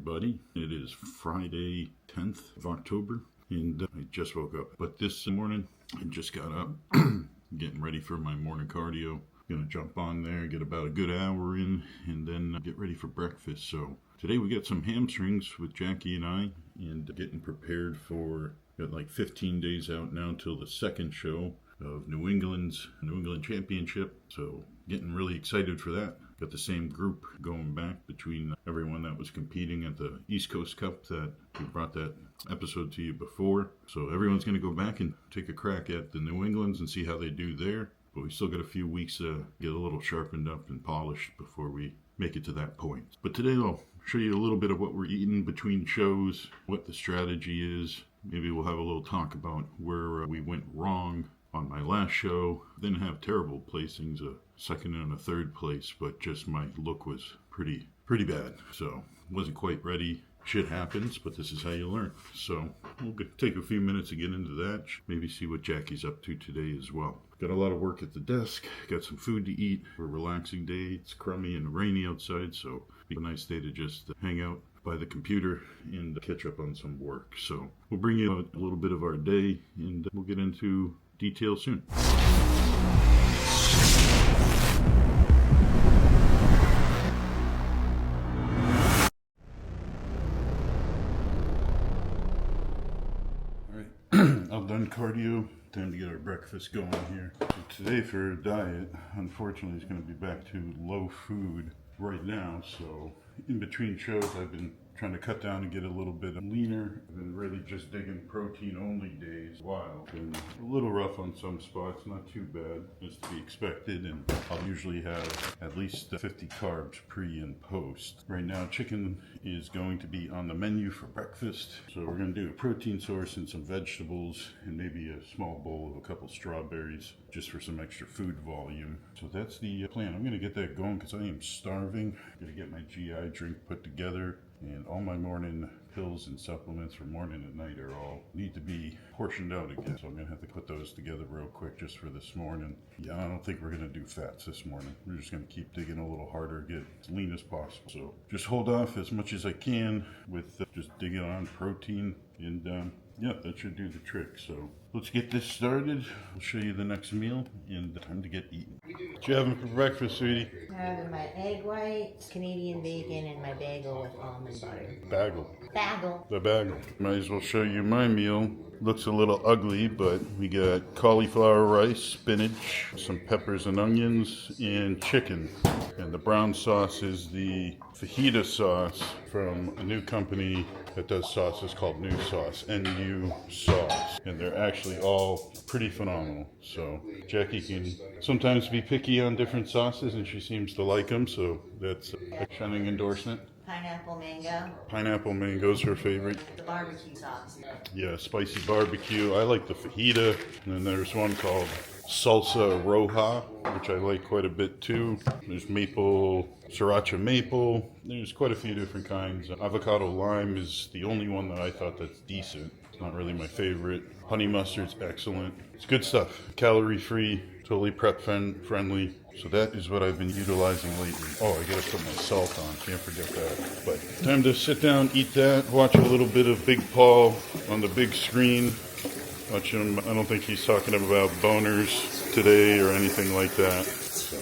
everybody. It is Friday, 10th of October, and I just woke up. But this morning, I just got up, getting ready for my morning cardio. Gonna jump on there, get about a good hour in, and then get ready for breakfast. So today we got some hamstrings with Jackie and I, and getting prepared for, got like 15 days out now till the second show of New England Championship. So getting really excited for that. Got the same group going back between everyone that was competing at the East Coast Cup that we brought that episode to you before. So everyone's going to go back and take a crack at the New Englands and see how they do there. But we still got a few weeks to get a little sharpened up and polished before we make it to that point. But today I'll show you a little bit of what we're eating between shows, what the strategy is. Maybe we'll have a little talk about where we went wrong on my last show. Didn't have terrible placings, a second and a third place, but just my look was pretty bad. So wasn't quite ready. Shit happens, but this is how you learn. So we'll take a few minutes to get into that. Maybe see what Jackie's up to today as well. Got a lot of work at the desk. Got some food to eat for a relaxing day. It's crummy and rainy outside, so it'll be a nice day to just hang out by the computer and catch up on some work. So we'll bring you a little bit of our day, and we'll get into detail soon. All done cardio. Time to get our breakfast going here. So today for a diet, unfortunately, is going to be back to low food right now. So in between shows, I've been trying to cut down and get a little bit leaner. I've been really just digging protein only days. Wow, been a little rough on some spots, not too bad, as to be expected. And I'll usually have at least 50 carbs pre and post. Right now, chicken is going to be on the menu for breakfast. So we're going to do a protein source and some vegetables and maybe a small bowl of a couple strawberries just for some extra food volume. So that's the plan. I'm going to get that going because I am starving. I'm going to get my GI drink put together. And all my morning pills and supplements for morning and night are all need to be portioned out again. So I'm going to have to put those together real quick just for this morning. Yeah, I don't think we're going to do fats this morning. We're just going to keep digging a little harder, get as lean as possible. So just hold off as much as I can with just digging on protein. And yeah, that should do the trick. So let's get this started. I'll show you the next meal and time to get eaten. What you having for breakfast, sweetie? I'm having my egg whites, Canadian bacon, and my bagel with almond butter. Bagel. The bagel. Might as well show you my meal. Looks a little ugly, but we got cauliflower rice, spinach, some peppers and onions, and chicken. And the brown sauce is the fajita sauce from a new company that does sauces called New Sauce, NU Sauce. And they're actually all pretty phenomenal. So Jackie can sometimes be picky on different sauces, and she seems to like them, so that's a shining endorsement. Pineapple mango. Pineapple mango's her favorite. The barbecue sauce. Yeah, spicy barbecue. I like the fajita. And then there's one called Salsa Roja, which I like quite a bit too. There's maple, sriracha maple. There's quite a few different kinds. Avocado lime is the only one that I thought that's decent. It's not really my favorite. Honey mustard's excellent. It's good stuff. Calorie free, totally prep friendly. So that is what I've been utilizing lately. Oh, I gotta put my salt on, can't forget that. But time to sit down, eat that, watch a little bit of Big Paul on the big screen. Watch him, I don't think he's talking about boners today or anything like that. So.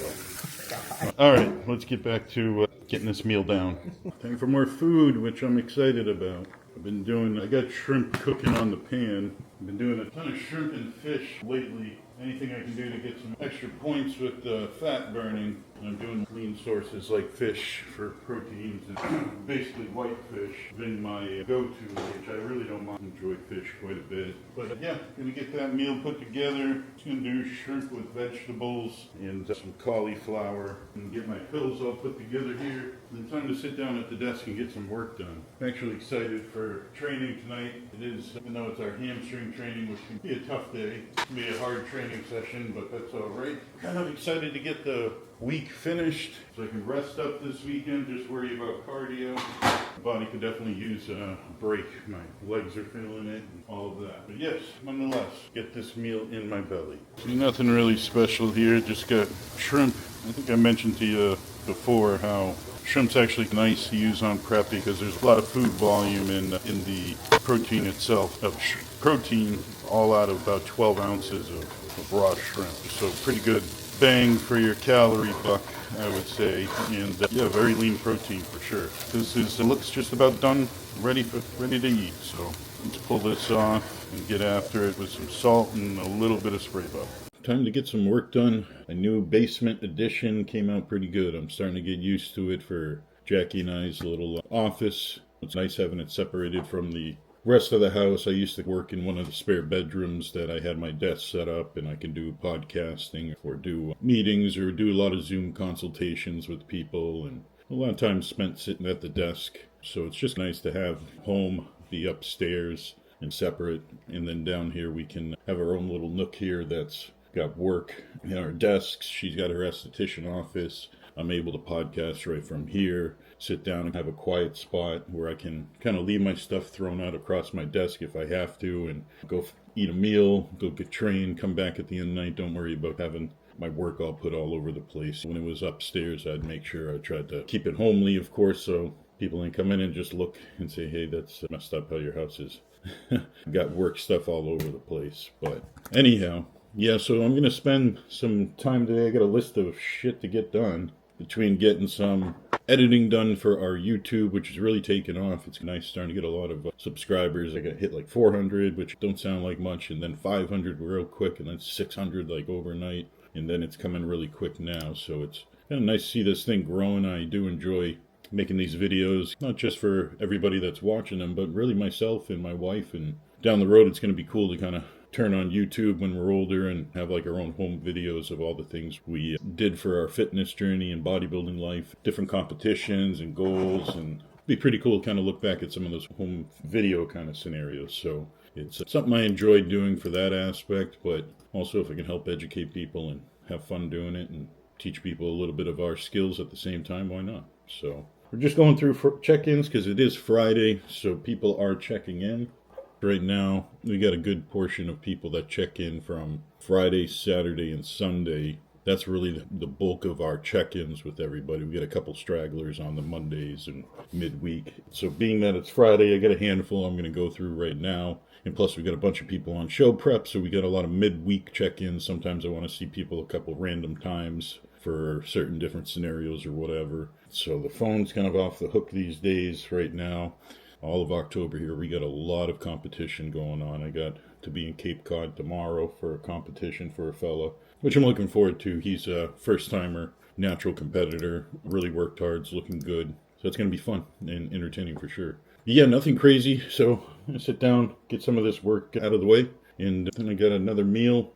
All right, let's get back to getting this meal down. Time for more food, which I'm excited about. I got shrimp cooking on the pan. I've been doing a ton of shrimp and fish lately. Anything I can do to get some extra points with fat burning. I'm doing lean sources like fish for proteins and basically white fish been my go-to, which I really don't mind. Enjoy fish quite a bit. But yeah, gonna get that meal put together. Just gonna do shrimp with vegetables and some cauliflower and get my pills all put together here. And then time to sit down at the desk and get some work done. I'm actually excited for training tonight. It is, even though it's our hamstring training, which can be a tough day. It can be a hard training session, but that's all right. Kind of excited to get the week finished so I can rest up this weekend, just worry about cardio. My body could definitely use a break. My legs are feeling it and all of that. But yes, nonetheless, get this meal in my belly. See, nothing really special here, just got shrimp. I think I mentioned to you before how Shrimp's actually nice to use on prep because there's a lot of food volume in the protein itself. Of protein, all out of about 12 ounces of raw shrimp. So pretty good bang for your calorie buck, I would say. And yeah, very lean protein for sure. This looks just about done, ready to eat. So let's pull this off and get after it with some salt and a little bit of spray butter. Time to get some work done. A new basement edition came out pretty good. I'm starting to get used to it for Jackie and I's little office. It's nice having it separated from the rest of the house. I used to work in one of the spare bedrooms that I had my desk set up, and I can do podcasting or do meetings or do a lot of Zoom consultations with people, and a lot of time spent sitting at the desk. So it's just nice to have home be upstairs and separate, and then down here we can have our own little nook here that's got work in our desks. She's got her esthetician office. I'm able to podcast right from here, sit down and have a quiet spot where I can kind of leave my stuff thrown out across my desk if I have to, and go eat a meal, go get trained, come back at the end of the night. Don't worry about having my work all put all over the place. When it was upstairs, I'd make sure I tried to keep it homely, of course, so people didn't come in and just look and say, hey, that's messed up how your house is. Got work stuff all over the place. But anyhow, yeah, so I'm going to spend some time today. I got a list of shit to get done between getting some editing done for our YouTube, which is really taking off. It's nice, starting to get a lot of subscribers. I got hit like 400, which don't sound like much, and then 500 real quick, and then 600 like overnight, and then it's coming really quick now. So it's kind of nice to see this thing growing. I do enjoy making these videos, not just for everybody that's watching them, but really myself and my wife. And down the road, it's going to be cool to kind of turn on YouTube when we're older and have like our own home videos of all the things we did for our fitness journey and bodybuilding life, different competitions and goals, and it'd be pretty cool to kind of look back at some of those home video kind of scenarios. So it's something I enjoy doing for that aspect, but also if I can help educate people and have fun doing it and teach people a little bit of our skills at the same time, why not? So we're just going through check-ins because it is Friday, so people are checking in. Right now, we got a good portion of people that check in from Friday, Saturday, and Sunday. That's really the bulk of our check-ins with everybody. We got a couple stragglers on the Mondays and midweek. So being that it's Friday, I got a handful I'm going to go through right now. And plus, we got a bunch of people on show prep, so we got a lot of midweek check-ins. Sometimes I want to see people a couple random times for certain different scenarios or whatever. So the phone's kind of off the hook these days right now. All of October here, we got a lot of competition going on. I got to be in Cape Cod tomorrow for a competition for a fella, which I'm looking forward to. He's a first-timer, natural competitor, really worked hard, is looking good. So it's going to be fun and entertaining for sure. Yeah, nothing crazy. So I'm going to sit down, get some of this work out of the way, and then I got another meal.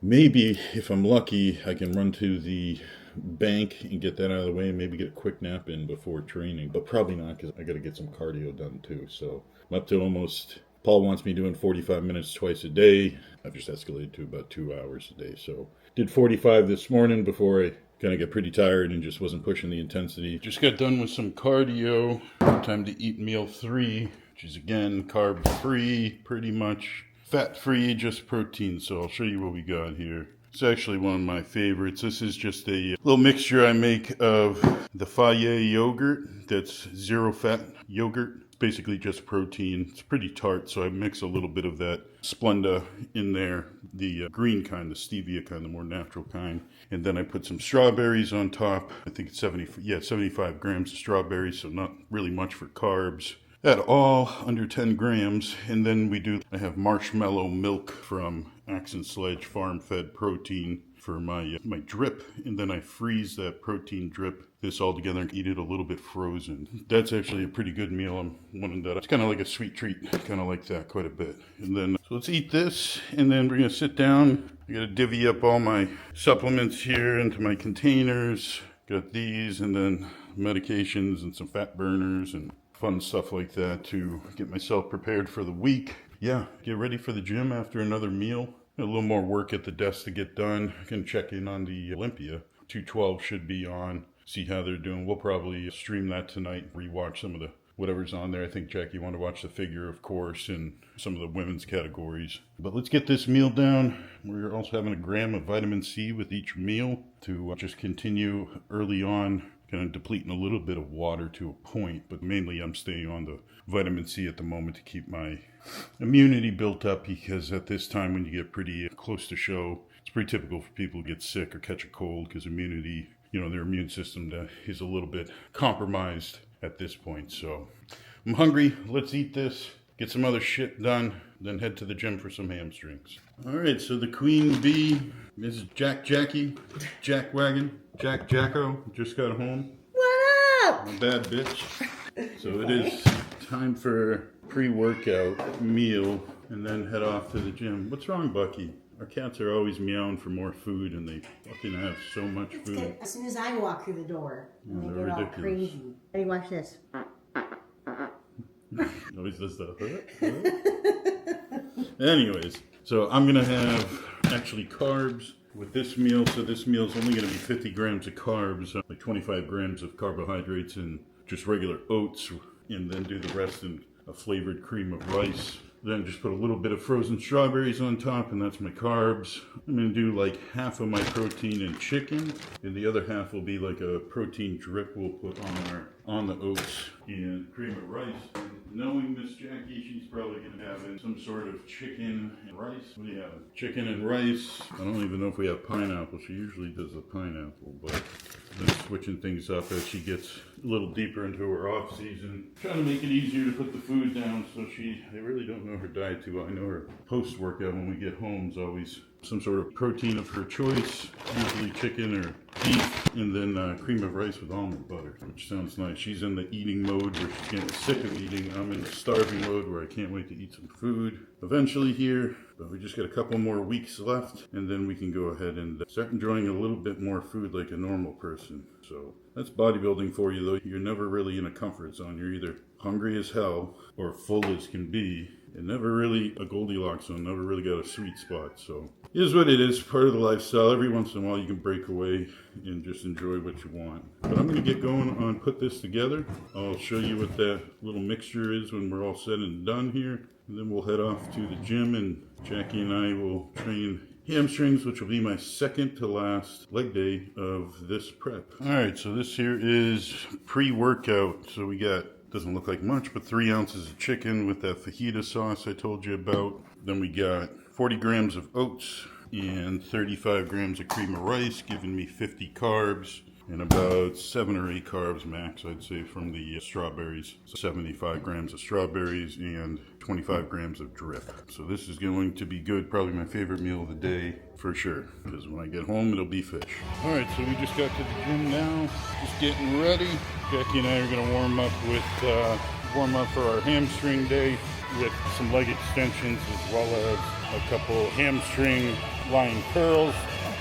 Maybe, if I'm lucky, I can run to the bank and get that out of the way and maybe get a quick nap in before training, but probably not because I got to get some cardio done too. So I'm up to almost, Paul wants me doing 45 minutes twice a day. I've just escalated to about 2 hours a day. So did 45 this morning before I kind of got pretty tired and just wasn't pushing the intensity. Just got done with some cardio. Time to eat meal 3, which is again carb free, pretty much fat free, just protein. So I'll show you what we got here. It's actually one of my favorites. This is just a little mixture I make of the Fage yogurt. That's zero fat yogurt. It's basically just protein. It's pretty tart, so I mix a little bit of that Splenda in there, the green kind, the stevia kind, the more natural kind. And then I put some strawberries on top. I think it's 75 grams of strawberries, so not really much for carbs at all, under 10 grams. And then I have marshmallow milk from Axe and Sledge farm-fed protein for my drip, and then I freeze that protein drip, this all together, and eat it a little bit frozen. That's actually a pretty good meal. I'm wanting that. It's kind of like a sweet treat, kind of like that quite a bit. And then, so let's eat this, and then we're going to sit down. I got to divvy up all my supplements here into my containers. Got these, and then medications and some fat burners and fun stuff like that to get myself prepared for the week. Yeah, get ready for the gym after another meal. A little more work at the desk to get done. I can check in on the Olympia. 212 should be on. See how they're doing. We'll probably stream that tonight. Rewatch some of the whatever's on there. I think Jackie wanted to watch the figure, of course, and some of the women's categories. But let's get this meal down. We're also having a gram of vitamin C with each meal to just continue early on, kind of depleting a little bit of water to a point, but mainly I'm staying on the vitamin C at the moment to keep my immunity built up, because at this time when you get pretty close to show, it's pretty typical for people to get sick or catch a cold because immunity, their immune system is a little bit compromised at this point. So I'm hungry. Let's eat this, get some other shit done, then head to the gym for some hamstrings. All right, so the queen bee, Mrs. Jackie, Jack Wagon, Jack Jacko, just got home. What up? A bad bitch. So it is time for pre-workout meal and then head off to the gym. What's wrong, Bucky? Our cats are always meowing for more food, and they fucking have so much food. As soon as I walk through the door, they they're get all ridiculous. crazy. Ready, watch this. Always does that. Anyways, so I'm gonna have actually carbs with this meal. So this meal is only gonna be 50 grams of carbs, like 25 grams of carbohydrates and just regular oats, and then do the rest in a flavored cream of rice. Then just put a little bit of frozen strawberries on top, and that's my carbs. I'm gonna do like half of my protein in chicken, and the other half will be like a protein drip we'll put on the oats and cream of rice. And knowing Miss Jackie, she's probably gonna have some sort of chicken and rice. What do you have? Chicken and rice. I don't even know if we have pineapple. She usually does the pineapple, but then switching things up as she gets a little deeper into her off season. Trying to make it easier to put the food down, so I really don't know her diet too well. I know her post-workout when we get home is always some sort of protein of her choice, usually chicken or beef, and then cream of rice with almond butter, which sounds nice. She's in the eating mode where she's getting sick of eating. I'm in the starving mode where I can't wait to eat some food eventually here, but we just got a couple more weeks left, and then we can go ahead and start enjoying a little bit more food like a normal person. So that's bodybuilding for you, though. You're never really in a comfort zone. You're either hungry as hell or full as can be, and never really a Goldilocks zone, never really got a sweet spot. So it is what it is, part of the lifestyle. Every once in a while you can break away and just enjoy what you want. But I'm going to get going on put this together. I'll show you what that little mixture is when we're all said and done here. And then we'll head off to the gym, and Jackie and I will train hamstrings, which will be my second to last leg day of this prep. All right, so this here is pre-workout. So we got, doesn't look like much, but 3 ounces of chicken with that fajita sauce I told you about. Then we got 40 grams of oats and 35 grams of cream of rice, giving me 50 carbs and about 7 or 8 carbs max, I'd say, from the strawberries. So 75 grams of strawberries and 25 grams of drip. So this is going to be good, probably my favorite meal of the day for sure, because when I get home it'll be fish. All right, so we just got to the gym now, just getting ready. Jackie and I are going to warm up for our hamstring day with some leg extensions as well as a couple hamstring lying curls.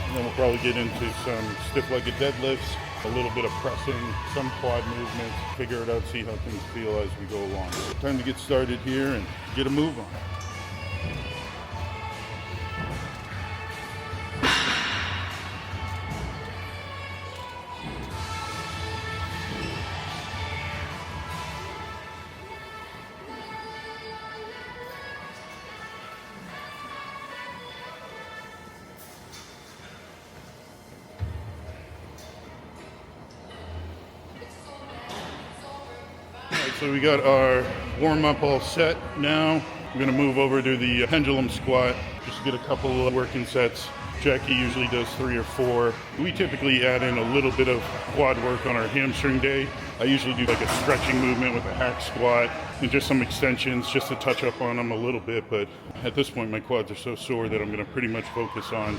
And then we'll probably get into some stiff-legged deadlifts, a little bit of pressing, some quad movements, figure it out, see how things feel as we go along. So time to get started here and get a move on. So we got our warm-up all set now. We're gonna move over to the pendulum squat, just to get a couple of working sets. Jackie usually does 3 or 4. We typically add in a little bit of quad work on our hamstring day. I usually do like a stretching movement with a hack squat and just some extensions just to touch up on them a little bit. But at this point, my quads are so sore that I'm gonna pretty much focus on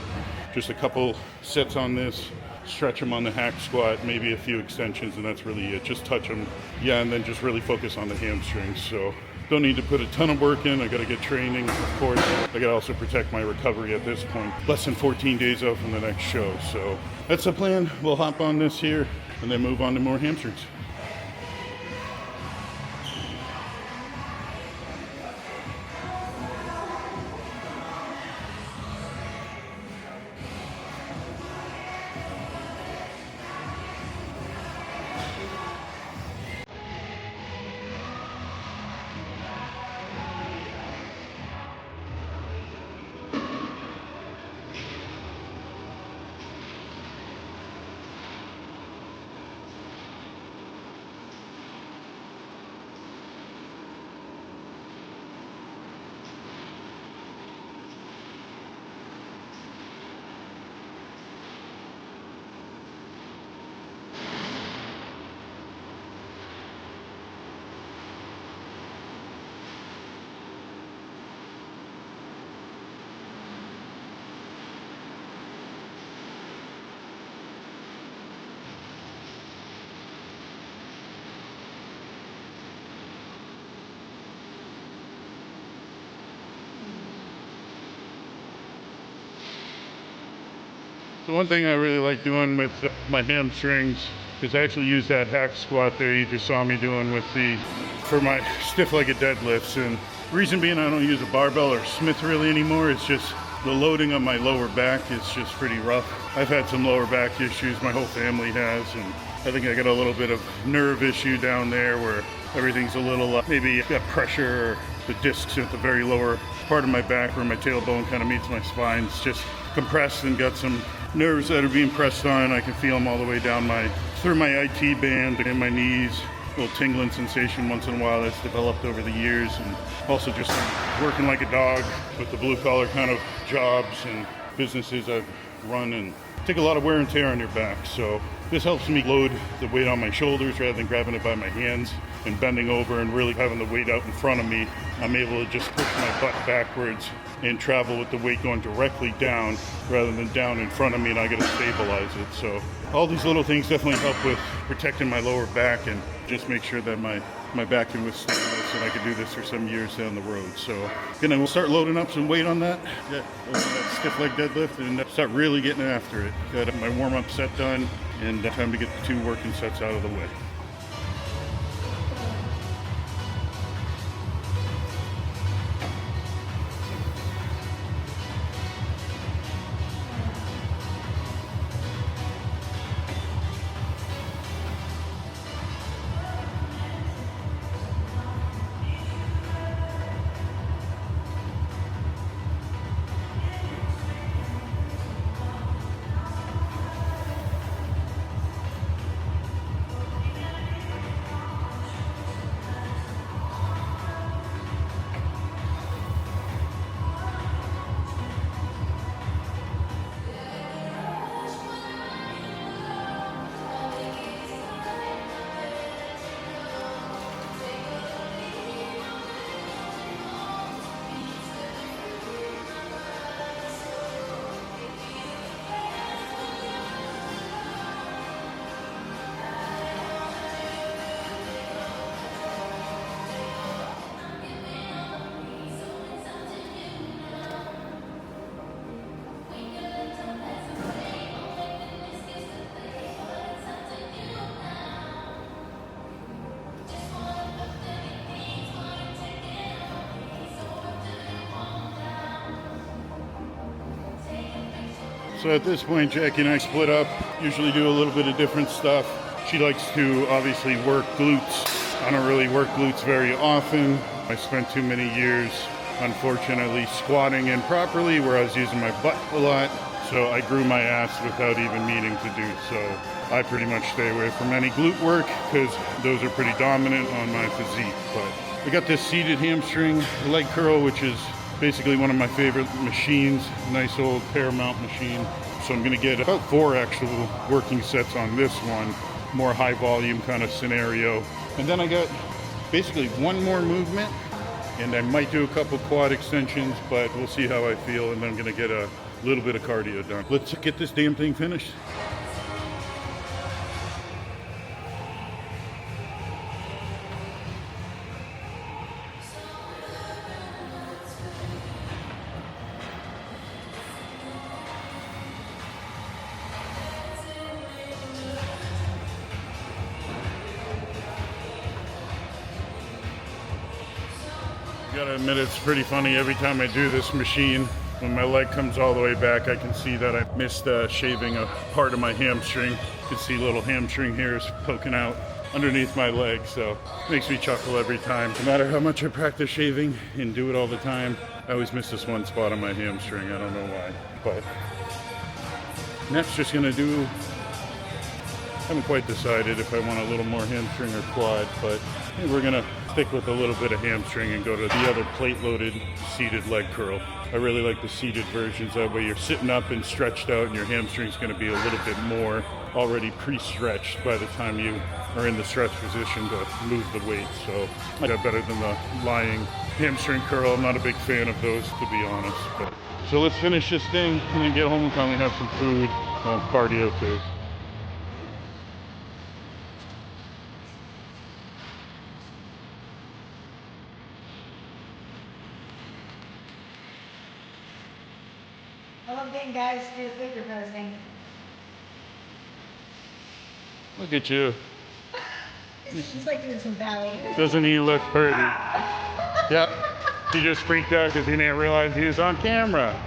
just a couple sets on this, stretch them on the hack squat, maybe a few extensions, and that's really it. Just touch them, yeah, and then just really focus on the hamstrings. So don't need to put a ton of work in. I got to get training, of course. I got to also protect my recovery at this point. Less than 14 days out from the next show. So that's the plan. We'll hop on this here and then move on to more hamstrings. The one thing I really like doing with my hamstrings is I actually use that hack squat there you just saw me doing for my stiff-legged deadlifts. And reason being I don't use a barbell or Smith really anymore. It's just the loading on my lower back is just pretty rough. I've had some lower back issues, my whole family has, and I think I got a little bit of nerve issue down there where everything's a little, maybe got pressure, or the discs at the very lower part of my back where my tailbone kind of meets my spine. It's just compressed and got some nerves that are being pressed on. I can feel them all the way down through my IT band and my knees. A little tingling sensation once in a while that's developed over the years, and also just working like a dog with the blue collar kind of jobs and businesses I've run, and take a lot of wear and tear on your back. So this helps me load the weight on my shoulders rather than grabbing it by my hands and bending over and really having the weight out in front of me. I'm able to just push my butt backwards and travel with the weight going directly down rather than down in front of me, and I gotta stabilize it. So all these little things definitely help with protecting my lower back and just make sure that my back can withstand this, and I can do this for some years down the road. So we'll start loading up some weight on that stiff leg deadlift and start really getting after it. Got my warm-up set done, and time to get the 2 working sets out of the way. So at this point, Jackie and I split up, usually do a little bit of different stuff. She likes to obviously work glutes. I don't really work glutes very often. I spent too many years, unfortunately, squatting improperly where I was using my butt a lot. So I grew my ass without even meaning to do so. I pretty much stay away from any glute work because those are pretty dominant on my physique. But we got this seated hamstring leg curl, which is basically one of my favorite machines, nice old Paramount machine. So I'm gonna get about 4 actual working sets on this one, more high volume kind of scenario. And then I got basically 1 more movement, and I might do a couple quad extensions, but we'll see how I feel, and then I'm gonna get a little bit of cardio done. Let's get this damn thing finished. Gotta admit, it's pretty funny every time I do this machine. When my leg comes all the way back, I can see that I missed shaving a part of my hamstring. You can see little hamstring hairs poking out underneath my leg, so it makes me chuckle every time. No matter how much I practice shaving and do it all the time, I always miss this one spot on my hamstring. I don't know why, but next just gonna do, I haven't quite decided if I want a little more hamstring or quad, but I think we're gonna stick with a little bit of hamstring and go to the other plate-loaded seated leg curl. I really like the seated versions. That way you're sitting up and stretched out, and your hamstring's going to be a little bit more already pre-stretched by the time you are in the stretch position to move the weight. So I got better than the lying hamstring curl. I'm not a big fan of those, to be honest. So let's finish this thing and then get home and probably have some food, cardio too. Well, I'm getting guys to do the finger posting. Look at you. She's like doing some ballet. Doesn't he look pretty? Yep. He just freaked out because he didn't realize he was on camera.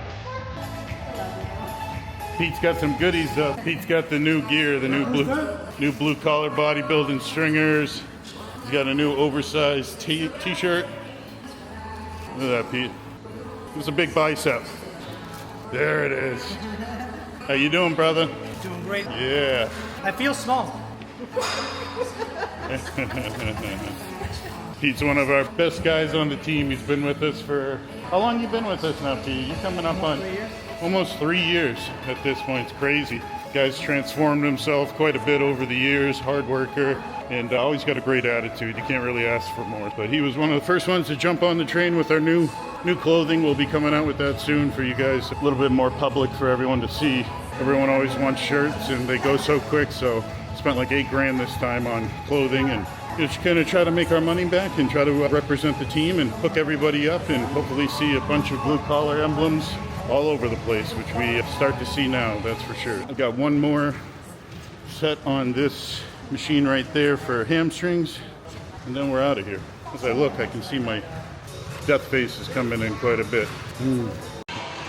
Pete's got some goodies up. Pete's got the new gear, the new blue collar bodybuilding stringers. He's got a new oversized t-shirt. Look at that, Pete. It's a big bicep. There it is. How you doing, brother? Doing great. Yeah. I feel small. Pete's one of our best guys on the team. He's been with us for... How long you been with us now, Pete? You're coming up on... 3 years. Almost 3 years at this point. It's crazy. Guy's transformed himself quite a bit over the years. Hard worker. And always got a great attitude. You can't really ask for more. But he was one of the first ones to jump on the train with our new clothing. We'll be coming out with that soon for you guys. A little bit more public for everyone to see. Everyone always wants shirts and they go so quick. So spent like $8,000 this time on clothing and just kind of try to make our money back and try to represent the team and hook everybody up and hopefully see a bunch of blue collar emblems all over the place, which we start to see now, that's for sure. I've got one more set on this machine right there for hamstrings, and then we're out of here. As I look, I can see my death face is coming in quite a bit.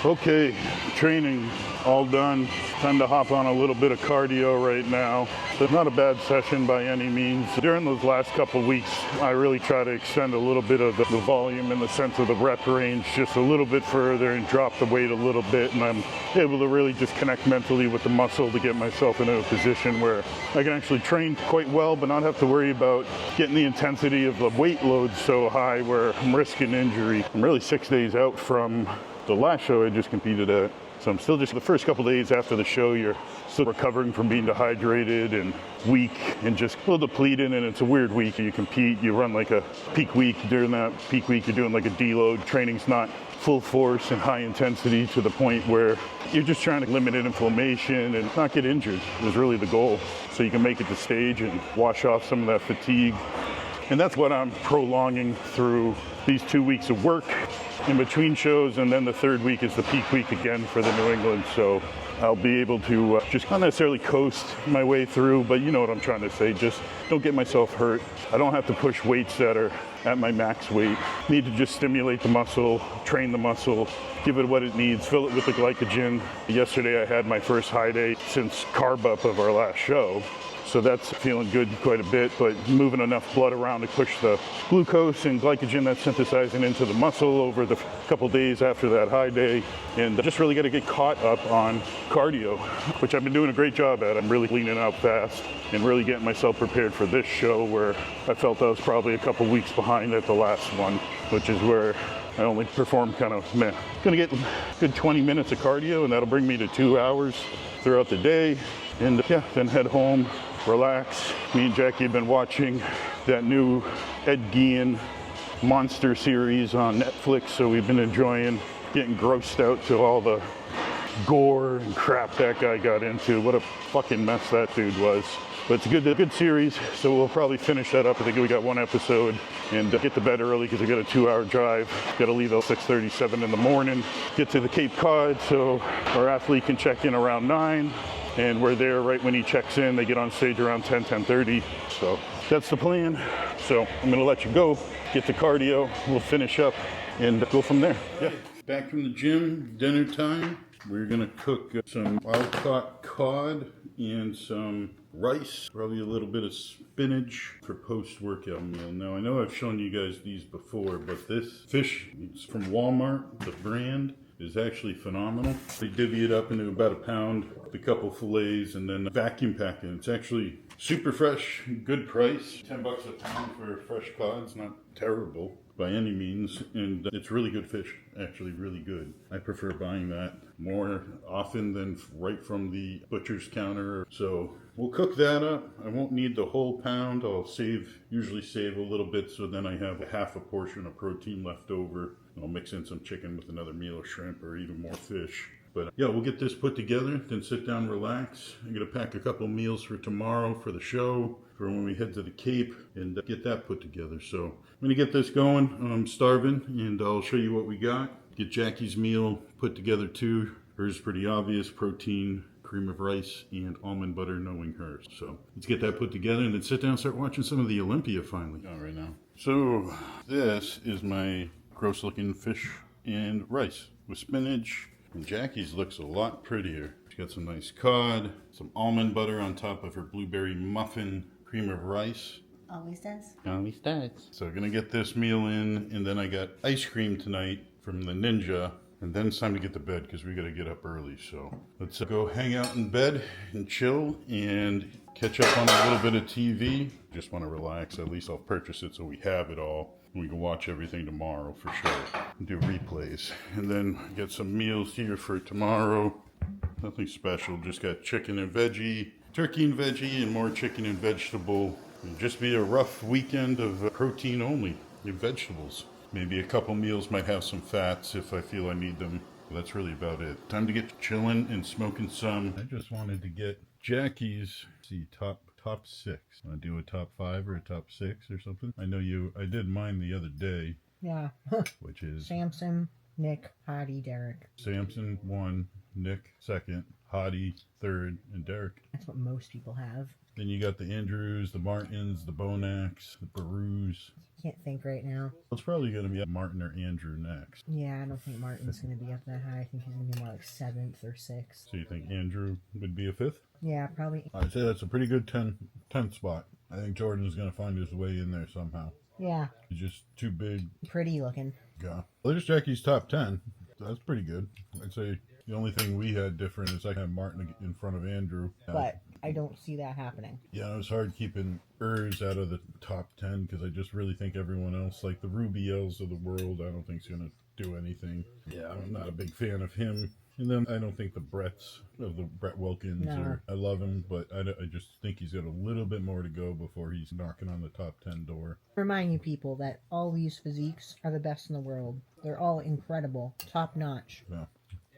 Okay, training all done. Time to hop on a little bit of cardio right now. It's not a bad session by any means. During those last couple weeks, I really try to extend a little bit of the volume in the sense of the rep range just a little bit further and drop the weight a little bit. And I'm able to really just connect mentally with the muscle to get myself into a position where I can actually train quite well, but not have to worry about getting the intensity of the weight load so high where I'm risking injury. I'm really 6 days out from the last show I just competed at. So I'm still just the first couple days after the show, you're still recovering from being dehydrated and weak and just a little depleted, and it's a weird week. You compete, you run like a peak week. During that peak week, you're doing like a deload. Training's not full force and high intensity to the point where you're just trying to limit inflammation and not get injured is really the goal. So you can make it to stage and wash off some of that fatigue. And that's what I'm prolonging through these 2 weeks of work in between shows, and then the third week is the peak week again for the New England. So I'll be able to just not necessarily coast my way through, but you know what I'm trying to say, just don't get myself hurt. I don't have to push weights that are at my max weight. Need to just stimulate the muscle, train the muscle, give it what it needs, fill it with the glycogen. Yesterday I had my first high day since carb up of our last show. So that's feeling good quite a bit, but moving enough blood around to push the glucose and glycogen that's synthesizing into the muscle over the couple days after that high day. And just really got to get caught up on cardio, which I've been doing a great job at. I'm really leaning out fast and really getting myself prepared for this show where I felt I was probably a couple weeks behind at the last one, which is where I only performed kind of meh. Gonna get a good 20 minutes of cardio, and that'll bring me to 2 hours throughout the day. And yeah, then head home, relax. Me and Jackie have been watching that new Ed Gein Monster series on Netflix, so we've been enjoying getting grossed out to all the gore and crap that guy got into. What a fucking mess that dude was. But it's a good series, so we'll probably finish that up. I think we got one episode, and get to bed early because I got a 2-hour drive. Got to leave at 6:37 in the morning, get to the Cape Cod so our athlete can check in around 9. And we're there right when he checks in. They get on stage around 10:30. So that's the plan. So I'm gonna let you go, get to cardio, we'll finish up and go from there. Yeah. Back from the gym, dinner time. We're gonna cook some wild-caught cod and some rice, probably a little bit of spinach for post-workout meal. Now I know I've shown you guys these before, but this fish, it's from Walmart, the brand is actually phenomenal. They divvy it up into about a pound, a couple fillets, and then vacuum pack it. It's actually super fresh, good price. $10 a pound for fresh cod. It's not terrible by any means, and it's really good fish, actually really good. I prefer buying that more often than right from the butcher's counter. So we'll cook that up. I won't need the whole pound. I'll usually save a little bit, so then I have a half a portion of protein left over. I'll mix in some chicken with another meal of shrimp or even more fish. But yeah, we'll get this put together, then sit down, relax. I'm gonna pack a couple meals for tomorrow for the show, for when we head to the Cape, and get that put together. So I'm gonna get this going. I'm starving, and I'll show you what we got. Get Jackie's meal put together too. Hers is pretty obvious, protein, cream of rice, and almond butter, knowing her. So let's get that put together and then sit down and start watching some of the Olympia finally. All right now. So this is my gross looking fish and rice with spinach. And Jackie's looks a lot prettier. She's got some nice cod, some almond butter on top of her blueberry muffin, cream of rice. Always does. Always does. So gonna get this meal in, and then I got ice cream tonight from the Ninja. And then it's time to get to bed because we got to get up early. So let's go hang out in bed and chill and catch up on a little bit of TV. Just want to relax. At least I'll purchase it so we have it all. We can watch everything tomorrow for sure. Do replays. And then get some meals here for tomorrow. Nothing special. Just got chicken and veggie, turkey and veggie, and more chicken and vegetable. It'll just be a rough weekend of protein only and vegetables. Maybe a couple meals might have some fats if I feel I need them. But that's really about it. Time to get chilling and smoking some. I just wanted to get Jackie's, top 6. Want to do a top 5 or a top 6 or something? I know I did mine the other day. Yeah. Which is Samson, Nick, Hottie, Derek. Samson 1, Nick 2nd, Hottie 3rd, and Derek. That's what most people have. Then you got the Andrews, the Martins, the Bonacks, the Barus. Can't think right now. It's probably going to be Martin or Andrew next. Yeah, I don't think Martin's going to be up that high. I think he's going to be more like 7th or 6th. So you think Andrew would be a 5th? Yeah, probably. I'd say that's a pretty good 10th spot. I think Jordan's going to find his way in there somehow. Yeah. He's just too big. Pretty looking. Yeah. Well, there's Jackie's top 10. That's pretty good. I'd say the only thing we had different is I had Martin in front of Andrew. But I don't see that happening. Yeah, it was hard keeping Urs out of the top 10 because I just really think everyone else, like the Rubiels of the world, I don't think is going to do anything. Yeah, I'm not a big fan of him. And then I don't think the Bretts of the Brett Wilkins, No. I love him, but I just think he's got a little bit more to go before he's knocking on the top 10 door. Remind you people that all these physiques are the best in the world. They're all incredible, top notch. Yeah.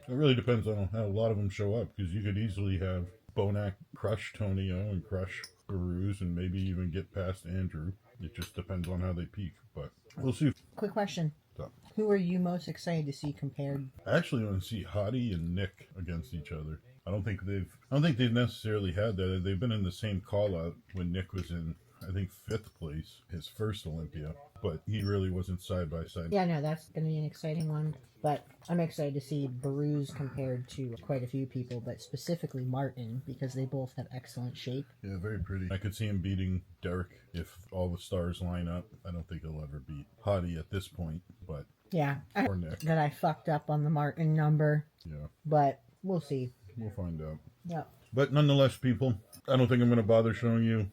It really depends on how a lot of them show up because you could easily have Bonac crush Tonio and crush Barus and maybe even get past Andrew. It just depends on how they peak, but we'll see. Quick question. So, Who are you most excited to see compared? I actually want to see Hottie and Nick against each other. I don't think they've necessarily had that. They've been in the same call out when Nick was in, I think, 5th place, his first Olympia, but he really wasn't side by side. Yeah, no, that's going to be an exciting one. But I'm excited to see Barus compared to quite a few people, but specifically Martin, because they both have excellent shape. Yeah, very pretty. I could see him beating Derek if all the stars line up. I don't think he'll ever beat Hottie at this point, but Yeah, or Nick. that I fucked up on the Martin number, Yeah, but we'll see. we'll find out. Yeah, But nonetheless, people, I don't think I'm going to bother showing you.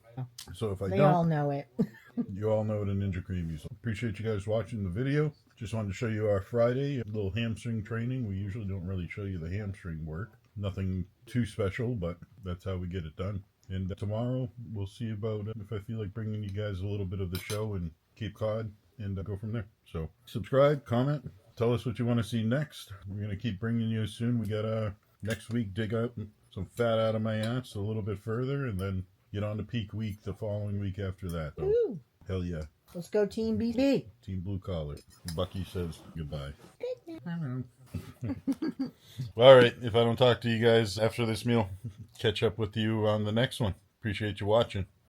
So if I they don't, all know it. you all know what a Ninja Cream is. Appreciate you guys watching the video. Just wanted to show you our Friday, a little hamstring training. We usually don't really show you the hamstring work. Nothing too special, but that's how we get it done. And tomorrow, we'll see about if I feel like bringing you guys a little bit of the show and Cape Cod and go from there. So subscribe, comment, tell us what you want to see next. We're going to keep bringing you soon. We got next week, dig out some fat out of my ass a little bit further and then get on to peak week the following week after that. So, Woo! hell yeah. Let's go Team BB. Team Blue Collar. Bucky says goodbye. All right. If I don't talk to you guys after this meal, catch up with you on the next one. Appreciate you watching.